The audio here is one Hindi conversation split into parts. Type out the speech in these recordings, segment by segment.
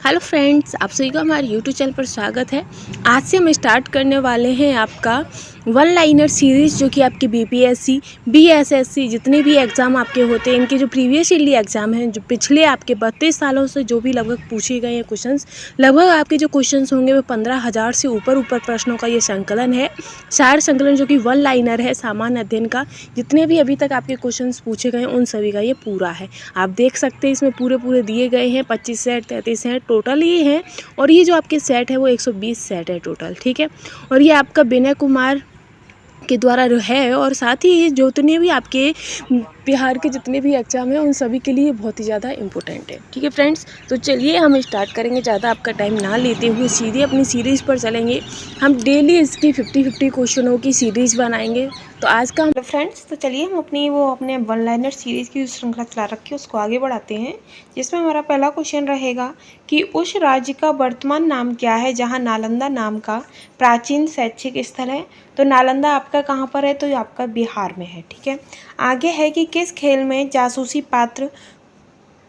हेलो फ्रेंड्स, आप सभी का हमारे यूट्यूब चैनल पर स्वागत है। आज से हम स्टार्ट करने वाले हैं आपका वन लाइनर सीरीज़, जो कि आपकी बीपीएससी, बीएसएससी जितने भी एग्ज़ाम आपके होते हैं, इनके जो प्रीवियस ईयरली एग्ज़ाम हैं, जो पिछले आपके 32 सालों से जो भी लगभग पूछे गए हैं क्वेश्चंस, लगभग आपके जो क्वेश्चंस होंगे वो 15,000 से ऊपर प्रश्नों का ये संकलन है। चार संकलन जो कि वन लाइनर है सामान्य अध्ययन का। जितने भी अभी तक आपके क्वेश्चंस पूछे गए हैं उन सभी का ये पूरा है। आप देख सकते हैं इसमें पूरे दिए गए हैं। 25 सेट 33 सेट टोटल ये हैं, और ये जो आपके सेट है वो 120 सेट है टोटल, ठीक है। और ये आपका विनय कुमार के द्वारा है, और साथ ही ये जितने भी आपके बिहार के जितने भी एग्ज़ाम हैं उन सभी के लिए बहुत ही ज़्यादा इम्पोर्टेंट है, ठीक है फ्रेंड्स। तो चलिए हम स्टार्ट करेंगे, ज़्यादा आपका टाइम ना लेते हुए सीधे अपनी सीरीज़ पर चलेंगे। हम डेली इसकी 50-50 क्वेश्चनों की सीरीज़ बनाएंगे। तो आज का फ्रेंड्स, तो चलिए हम अपने वन लाइनर सीरीज़ की श्रृंखला चला रखी है उसको आगे बढ़ाते हैं, जिसमें हमारा पहला क्वेश्चन रहेगा कि उस राज्य का वर्तमान नाम क्या है जहाँ नालंदा नाम का प्राचीन शैक्षिक स्थल है। तो नालंदा आपका कहाँ पर है? तो ये आपका बिहार में है, ठीक है। आगे है कि किस खेल में जासूसी पात्र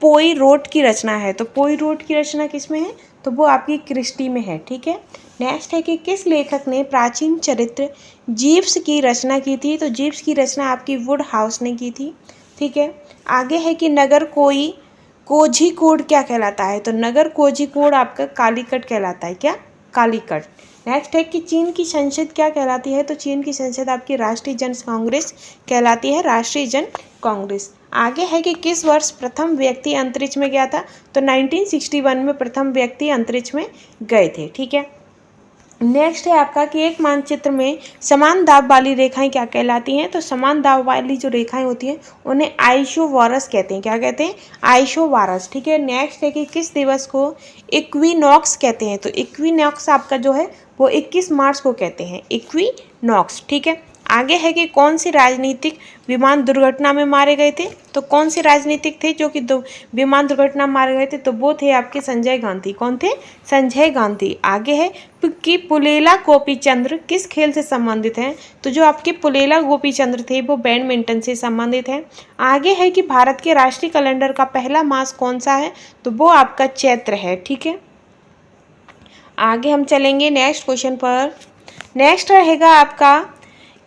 पोइरोट की रचना है। तो पोइरोट की रचना किस में है? तो वो आपकी क्रिस्टी में है, ठीक है। नेक्स्ट है कि किस लेखक ने प्राचीन चरित्र जीव्स की रचना की थी। तो जीव्स की रचना आपकी वुड हाउस ने की थी, ठीक है। आगे है कि नगर कोझिकोड क्या कहलाता है। तो नगर कोझिकोड आपका कालीकट कहलाता है। क्या? कालीकट। नेक्स्ट है कि चीन की संसद क्या कहलाती है। तो चीन की संसद आपकी राष्ट्रीय जन कांग्रेस कहलाती है, राष्ट्रीय जन कांग्रेस। आगे है कि किस वर्ष प्रथम व्यक्ति अंतरिक्ष में गया था। तो 1961 में प्रथम व्यक्ति अंतरिक्ष में गए थे, ठीक है। नेक्स्ट है आपका कि एक मानचित्र में समान दाब वाली रेखाएं क्या कहलाती हैं। तो समान दाब वाली जो रेखाएं होती हैं उन्हें आइसोवारस कहते हैं। क्या कहते हैं? आइसोवारस, ठीक है। नेक्स्ट है कि किस दिवस को इक्विनॉक्स कहते हैं। तो इक्विनॉक्स आपका जो है वो 21 मार्च को कहते हैं, इक्विनॉक्स, ठीक है। आगे है कि कौन सी राजनीतिक विमान दुर्घटना में मारे गए थे। तो कौन से राजनीतिक थे जो कि विमान दुर्घटना में मारे गए थे? तो वो थे आपके संजय गांधी। कौन थे? संजय गांधी। आगे है कि पुलेला गोपीचंद्र किस खेल से संबंधित हैं। तो जो आपके पुलेला गोपीचंद्र थे वो बैडमिंटन से संबंधित हैं। आगे है कि भारत के राष्ट्रीय कैलेंडर का पहला मास कौन सा है। तो वो आपका चैत्र है, ठीक है। आगे हम चलेंगे नेक्स्ट क्वेश्चन पर। नेक्स्ट रहेगा आपका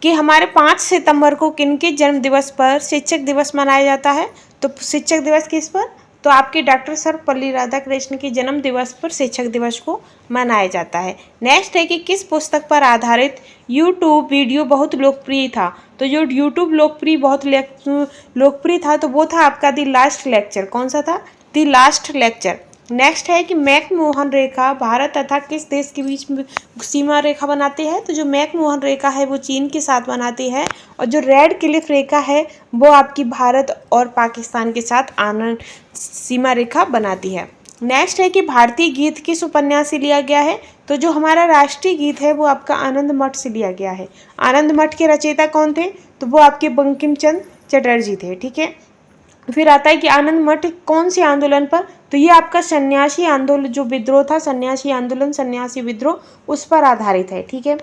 कि हमारे 5 सितंबर को किनके जन्म दिवस पर शिक्षक दिवस मनाया जाता है। तो शिक्षक दिवस किस पर? तो आपके डॉक्टर सर्वपल्ली राधाकृष्ण के जन्म दिवस पर शिक्षक दिवस को मनाया जाता है। नेक्स्ट है कि किस पुस्तक पर आधारित यूट्यूब वीडियो बहुत लोकप्रिय था। तो जो यूट्यूब लोकप्रिय था तो वो था आपका द लास्ट लेक्चर। कौन सा था? The last lecture. नेक्स्ट है कि मैकमोहन रेखा भारत तथा किस देश के बीच में सीमा रेखा बनाती है। तो जो मैकमोहन रेखा है वो चीन के साथ बनाती है, और जो रेड क्लिफ रेखा है वो आपकी भारत और पाकिस्तान के साथ आनंद सीमा रेखा बनाती है। नेक्स्ट है कि भारतीय गीत किस उपन्यास से लिया गया है। तो जो हमारा राष्ट्रीय गीत है वो आपका आनंद मठ से लिया गया है। आनंद मठ के रचयिता कौन थे? तो वो आपके बंकिम चंद्र चटर्जी थे, ठीक है। फिर आता है कि आनंद मठ कौन से आंदोलन पर। तो ये आपका सन्यासी आंदोलन, जो विद्रोह था, सन्यासी आंदोलन, सन्यासी विद्रोह, उस पर आधारित है, ठीक है।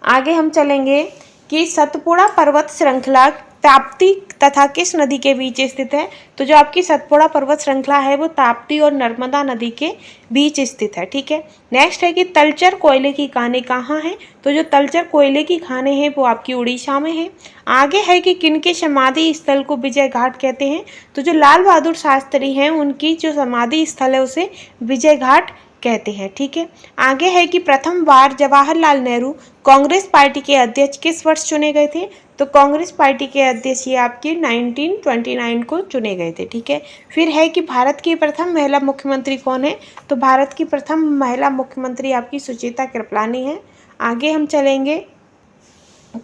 आगे हम चलेंगे कि सतपुड़ा पर्वत श्रृंखला ताप्ती तथा किस नदी के बीच स्थित है। तो जो आपकी सतपुड़ा पर्वत श्रृंखला है वो ताप्ती और नर्मदा नदी के बीच स्थित है, ठीक है। नेक्स्ट है कि तलचर कोयले की खानें कहाँ हैं। तो जो तलचर कोयले की खानें हैं वो आपकी उड़ीसा में है। आगे है कि किनके समाधि स्थल को विजय घाट कहते हैं। तो जो लाल बहादुर शास्त्री हैं उनकी जो समाधि स्थल है उसे विजय घाट कहते हैं, ठीक है। आगे है कि प्रथम बार जवाहरलाल नेहरू कांग्रेस पार्टी के अध्यक्ष किस वर्ष चुने गए थे। तो कांग्रेस पार्टी के अध्यक्ष ये आपके 1929 को चुने गए थे, ठीक है। फिर है कि भारत की प्रथम महिला मुख्यमंत्री कौन है। तो भारत की प्रथम महिला मुख्यमंत्री आपकी सुचेता कृपलानी है। आगे हम चलेंगे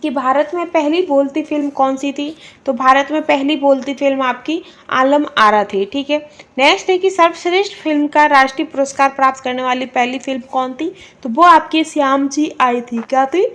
कि भारत में पहली बोलती फिल्म कौन सी थी। तो भारत में पहली बोलती फिल्म आपकी आलम आरा थी, ठीक है। नेक्स्ट है कि सर्वश्रेष्ठ फिल्म का राष्ट्रीय पुरस्कार प्राप्त करने वाली पहली फिल्म कौन थी। तो वो आपकी श्याम जी आई थी। क्या थी?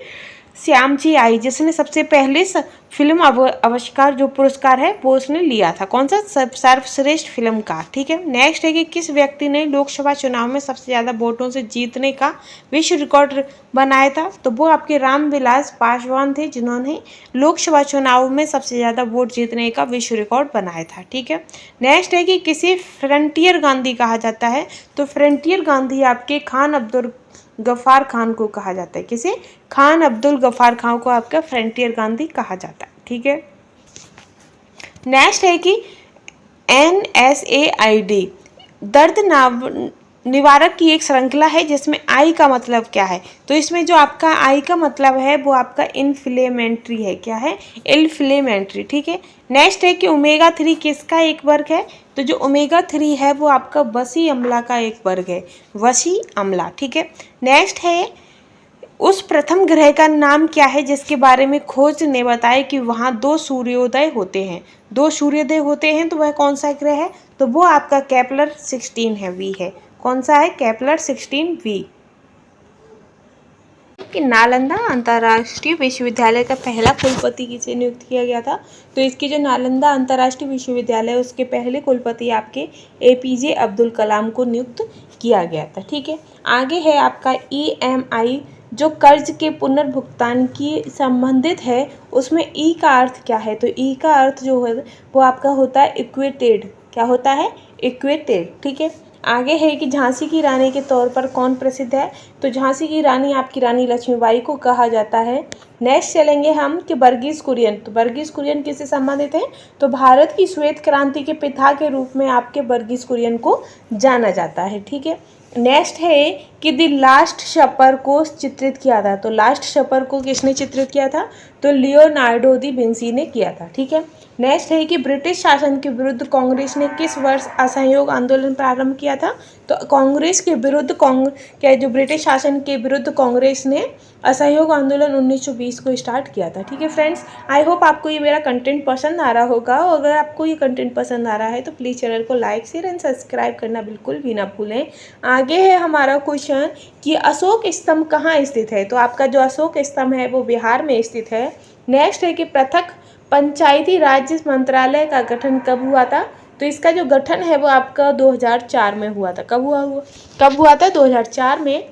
श्याम जी आई, जिसने सबसे पहले फिल्म आविष्कार जो पुरस्कार है वो उसने लिया था, कौन सा, सर्वश्रेष्ठ फिल्म का। ठीक है। नेक्स्ट है कि किस व्यक्ति ने लोकसभा चुनाव में सबसे ज़्यादा वोटों से जीतने का विश्व रिकॉर्ड बनाया था, तो वो आपके रामविलास पासवान थे, जिन्होंने लोकसभा चुनाव में सबसे ज़्यादा वोट जीतने का विश्व रिकॉर्ड बनाया था। ठीक है। नेक्स्ट है कि किसे फ्रंटियर गांधी कहा जाता है, तो फ्रंटियर गांधी आपके खान अब्दुल गफ्फार खान को कहा जाता है। किसे? खान अब्दुल गफ्फार खान को आपका फ्रंटियर गांधी कहा जाता है। ठीक है। नेक्स्ट है कि NSAID दर्द निवारक की एक श्रृंखला है जिसमें आई का मतलब क्या है, तो इसमें जो आपका आई का मतलब है वो आपका इन्फ्लेमेटरी है। क्या है? इन्फ्लेमेटरी। ठीक है। नेक्स्ट है कि ओमेगा 3 किसका एक वर्ग है, तो जो ओमेगा 3 है वो आपका वसी अम्ला का एक वर्ग है, वसी अम्ला। ठीक है। नेक्स्ट है उस प्रथम ग्रह का नाम क्या है जिसके बारे में खोज ने बताया कि वहाँ 2 सूर्योदय होते हैं, 2 सूर्योदय होते हैं, तो वह कौन सा ग्रह है, तो वो आपका केपलर 16 है, वी है। कौन सा है? केपलर 16 वी। कि नालंदा अंतर्राष्ट्रीय विश्वविद्यालय का पहला कुलपति किसे नियुक्त किया गया था, तो इसकी जो नालंदा अंतर्राष्ट्रीय विश्वविद्यालय है उसके पहले कुलपति आपके APJ अब्दुल कलाम को नियुक्त किया गया था। ठीक है। आगे है आपका EMI जो कर्ज के पुनर्भुगतान की संबंधित है, उसमें ई का अर्थ क्या है, तो ई का अर्थ जो है वो आपका होता है इक्वेटेड। क्या होता है? इक्वेटेड। ठीक है। आगे है कि झांसी की रानी के तौर पर कौन प्रसिद्ध है, तो झांसी की रानी आपकी रानी लक्ष्मीबाई को कहा जाता है। नेक्स्ट चलेंगे हम कि वर्गीज कुरियन, तो वर्गीज कुरियन किससे संबंधित है, तो भारत की श्वेत क्रांति के पिता के रूप में आपके वर्गीज कुरियन को जाना जाता है। ठीक है। नेक्स्ट है कि द लास्ट सपर को चित्रित किया था, तो लास्ट सपर को किसने चित्रित किया था, तो लियोनार्डो दी विंसी ने किया था। ठीक है। नेक्स्ट है कि ब्रिटिश शासन के विरुद्ध कांग्रेस ने किस वर्ष असहयोग आंदोलन प्रारंभ किया था, तो कांग्रेस के विरुद्ध क्या जो ब्रिटिश शासन के विरुद्ध कांग्रेस ने असहयोग आंदोलन 1920 को स्टार्ट किया था। ठीक है फ्रेंड्स, आई होप आपको ये मेरा कंटेंट पसंद आ रहा होगा, और अगर आपको ये कंटेंट पसंद आ रहा है तो प्लीज़ चैनल को लाइक शेयर एंड सब्सक्राइब करना बिल्कुल भी ना भूलें। आगे है हमारा क्वेश्चन कि अशोक स्तंभ कहाँ स्थित है, तो आपका जो अशोक स्तंभ है वो बिहार में स्थित है। नेक्स्ट है कि पृथक पंचायती राज मंत्रालय का गठन कब हुआ था, तो इसका जो गठन है वो आपका 2004 में हुआ था। कब हुआ था? 2004 में।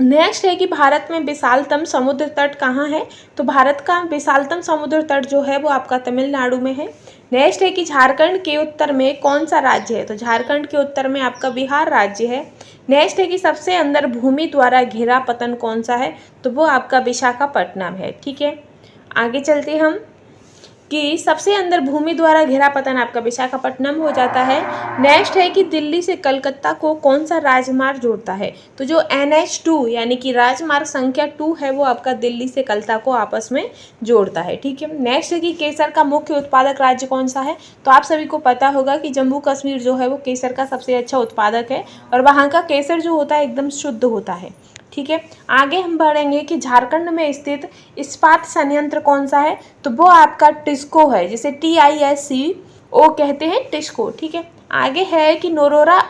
नेक्स्ट है कि भारत में विशालतम समुद्र तट कहाँ है, तो भारत का विशालतम समुद्र तट जो है वो आपका तमिलनाडु में है। नेक्स्ट है कि झारखंड के उत्तर में कौन सा राज्य है, तो झारखंड के उत्तर में आपका बिहार राज्य है। नेक्स्ट है कि सबसे अंदर भूमि द्वारा घेरा पतन कौन सा है, तो वो आपका विशाखापट्टनम है। ठीक है। आगे चलते हम कि सबसे अंदर भूमि द्वारा घेरा पतन आपका विशाखापट्टनम हो जाता है। नेक्स्ट है कि दिल्ली से कलकत्ता को कौन सा राजमार्ग जोड़ता है, तो जो NH2 यानी कि राजमार्ग संख्या 2 है वो आपका दिल्ली से कलकत्ता को आपस में जोड़ता है। ठीक है। नेक्स्ट है कि केसर का मुख्य उत्पादक राज्य कौन सा है, तो आप सभी को पता होगा कि जम्मू कश्मीर जो है वो केसर का सबसे अच्छा उत्पादक है, और वहाँ का केसर जो होता है एकदम शुद्ध होता है। ठीक है। आगे हम बढ़ेंगे कि झारखंड में स्थित इस्पात संयंत्र कौन सा है, तो वो आपका टिस्को है, जिसे TISCO कहते हैं, टिस्को। ठीक है। आगे है कि नरोरा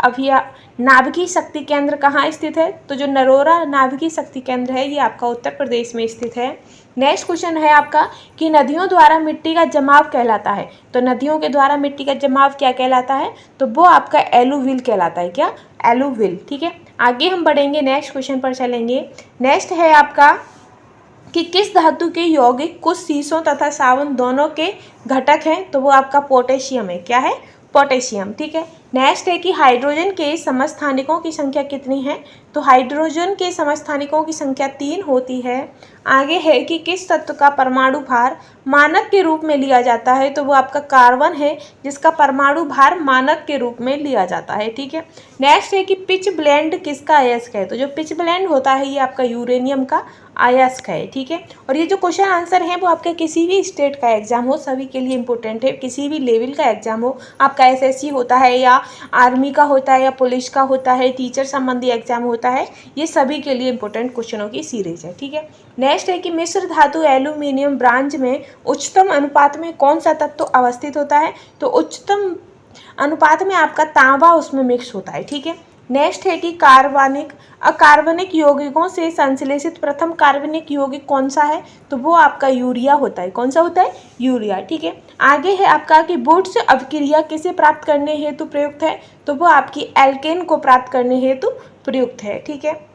नाभिकीय शक्ति केंद्र कहाँ स्थित है, तो जो नरोरा नाभिकीय शक्ति केंद्र है ये आपका उत्तर प्रदेश में स्थित है। नेक्स्ट क्वेश्चन है आपका कि नदियों द्वारा मिट्टी का जमाव कहलाता है, तो नदियों के द्वारा मिट्टी का जमाव क्या कहलाता है, तो वो आपका एलुविल कहलाता है। क्या? एलुविल। ठीक है। आगे हम बढ़ेंगे, नेक्स्ट क्वेश्चन पर चलेंगे। नेक्स्ट है आपका कि किस धातु के यौगिक कुछ शीशों तथा साबुन दोनों के घटक हैं, तो वो आपका पोटेशियम है। क्या है? पोटेशियम। ठीक है। नेक्स्ट है कि हाइड्रोजन के समस्थानिकों की संख्या कितनी है, तो हाइड्रोजन के समस्थानिकों की संख्या 3 होती है। आगे है कि किस तत्व का परमाणु भार मानक के रूप में लिया जाता है, तो वो आपका कार्बन है, जिसका परमाणु भार मानक के रूप में लिया जाता है। ठीक है। नेक्स्ट है कि पिच ब्लेंड किसका अयस्क है, तो जो पिच ब्लेंड होता है ये आपका यूरेनियम का अयस्क है। ठीक है। और ये जो क्वेश्चन आंसर है वो आपका किसी भी स्टेट का एग्जाम हो सभी के लिए इंपॉर्टेंट है, किसी भी लेवल का एग्जाम हो, आपका SSC होता है या आर्मी का होता है या पुलिस का होता है, टीचर संबंधी एग्जाम होता है, ये सभी के लिए इंपॉर्टेंट क्वेश्चनों की सीरीज है। ठीक है। नेक्स्ट है कि मिश्र धातु एल्यूमिनियम ब्रांज में उच्चतम अनुपात में कौन सा तत्व अवस्थित होता है, तो उच्चतम अनुपात में आपका तांबा उसमें मिक्स होता है। ठीक है। नेक्स्ट है कि अकार्बनिक यौगिकों से संश्लेषित प्रथम कार्बनिक यौगिक कौन सा है, तो वो आपका यूरिया होता है। कौन सा होता है, यूरिया। ठीक है, आगे है आपका कि वुड्स अभिक्रिया किसे प्राप्त करने हेतु प्रयुक्त है, तो वो आपकी एल्केन को प्राप्त करने हेतु प्रयुक्त है। ठीक है,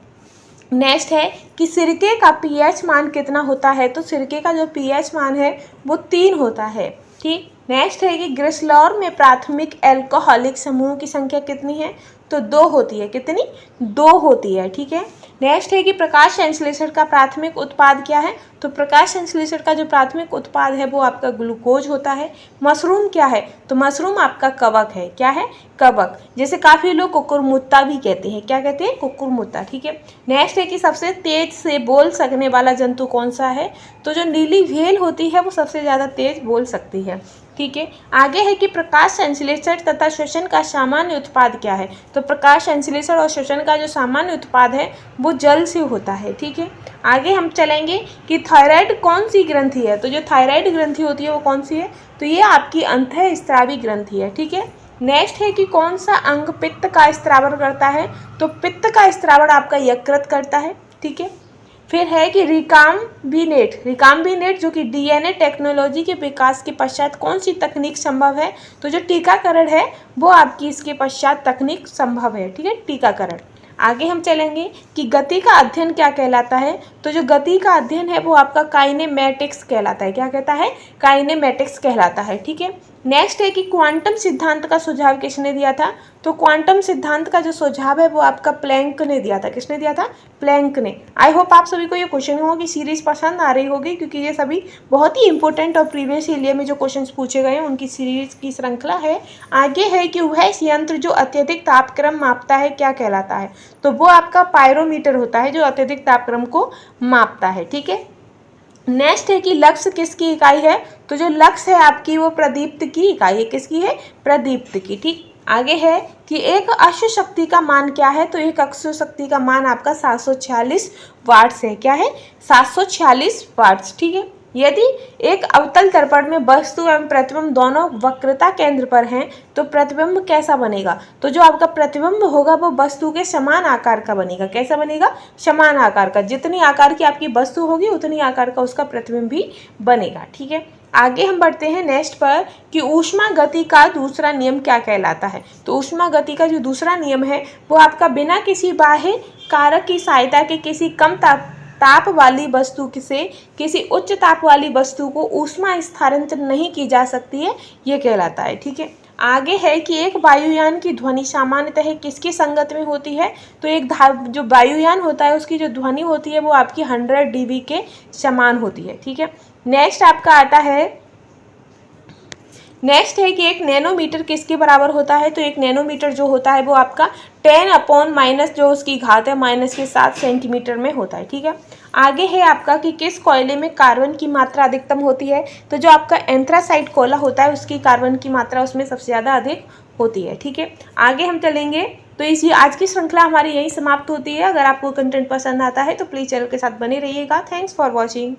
नेक्स्ट है कि सिरके का पीएच मान कितना होता है, तो सिरके का जो पीएच मान है वो 3 होता है। ठीक, नेक्स्ट है कि ग्रिसलॉर में प्राथमिक एल्कोहलिक समूह की संख्या कितनी है, तो 2 होती है। कितनी, 2 होती है। ठीक है, नेक्स्ट है कि प्रकाश संश्लेषण का प्राथमिक उत्पाद क्या है, तो प्रकाश संश्लेषण का जो प्राथमिक उत्पाद है वो आपका ग्लूकोज होता है। मशरूम क्या है, तो मशरूम आपका कवक है। क्या है, कवक। जैसे काफ़ी लोग कुकुरमुत्ता भी कहते हैं। क्या कहते हैं, कुकुरमुत्ता। ठीक है, नेक्स्ट है कि सबसे तेज से बोल सकने वाला जंतु कौन सा है, तो जो नीली व्हेल होती है वो सबसे ज़्यादा तेज बोल सकती है। ठीक है, आगे है कि प्रकाश संश्लेषण तथा श्वसन का सामान्य उत्पाद क्या है, तो प्रकाश संश्लेषण और श्वसन का जो सामान्य उत्पाद है वो जल से होता है। ठीक है, आगे हम चलेंगे कि थायराइड कौन सी ग्रंथि है, तो जो थायराइड ग्रंथि होती है वो कौन सी है, तो ये आपकी अंतःस्रावी ग्रंथि है। ठीक है, नेक्स्ट है कि कौन सा अंग पित्त का स्त्रावण करता है, तो पित्त का स्त्रावण आपका यकृत करता है। ठीक है, फिर है कि रिकाम्बिनेट जो कि डीएनए टेक्नोलॉजी के विकास के पश्चात कौन सी तकनीक संभव है, तो जो टीकाकरण है वो आपकी इसके पश्चात तकनीक संभव है। ठीक है, टीकाकरण। आगे हम चलेंगे कि गति का अध्ययन क्या कहलाता है, तो जो गति का अध्ययन है वो आपका काइनेमैटिक्स कहलाता है। क्या कहता है, काइनेमैटिक्स कहलाता है। ठीक है, नेक्स्ट है कि क्वांटम सिद्धांत का सुझाव किसने दिया था, तो क्वांटम सिद्धांत का जो सुझाव है वो आपका प्लैंक ने दिया था। किसने दिया था, प्लैंक ने। आई होप आप सभी को ये क्वेश्चनों की सीरीज पसंद आ रही होगी, क्योंकि ये सभी बहुत ही इंपॉर्टेंट और प्रीवियस ईयर में जो क्वेश्चंस पूछे गए हैं उनकी सीरीज की श्रृंखला है। आगे है कि वह यंत्र जो अत्यधिक तापक्रम मापता है क्या कहलाता है, तो वो आपका पायरोमीटर होता है जो अत्यधिक तापक्रम को मापता है। ठीक है, नेक्स्ट है कि लक्ष्य किसकी इकाई है, तो जो लक्ष्य है आपकी वो प्रदीप्त की इकाई है। किसकी है, प्रदीप्त की। ठीक, आगे है कि एक अश्व शक्ति का मान क्या है, तो एक अश्व शक्ति का मान आपका 746 वाट्स है। क्या है, 746 वाट्स। ठीक है, यदि एक अवतल दर्पण में वस्तु एवं प्रतिबिंब दोनों वक्रता केंद्र पर हैं तो प्रतिबिंब कैसा बनेगा, तो जो आपका प्रतिबिंब होगा वो वस्तु के समान आकार का बनेगा। कैसा बनेगा, समान आकार का। जितनी आकार की आपकी वस्तु होगी उतनी आकार का उसका प्रतिबिंब भी बनेगा। ठीक है, आगे हम बढ़ते हैं नेक्स्ट पर कि ऊष्मा गति का दूसरा नियम क्या कहलाता है, तो ऊष्मा गति का जो दूसरा नियम है वो आपका बिना किसी बाह्य कारक की सहायता के किसी कम ताप वाली वस्तु से किसी उच्च ताप वाली वस्तु को ऊष्मा स्थानांतरण नहीं की जा सकती है, ये कहलाता है। ठीक है, आगे है कि एक वायुयान की ध्वनि सामान्यतः किसकी संगत में होती है, तो एक जो वायुयान होता है उसकी जो ध्वनि होती है वो आपकी 100 dB के समान होती है। ठीक है, नेक्स्ट आपका आता है, नेक्स्ट है कि एक नैनोमीटर किसके बराबर होता है, तो एक नैनोमीटर जो होता है वो आपका 10 जो उसकी घात है -7 सेंटीमीटर में होता है। ठीक है, आगे है आपका कि किस कोयले में कार्बन की मात्रा अधिकतम होती है, तो जो आपका एंथ्रासाइट कोयला होता है उसकी कार्बन की मात्रा उसमें सबसे ज़्यादा अधिक होती है। ठीक है, आगे हम चलेंगे तो इसी आज की श्रृंखला हमारी यही समाप्त होती है। अगर आपको कंटेंट पसंद आता है तो प्लीज़ चैनल के साथ बने रहिएगा। Thanks for watching.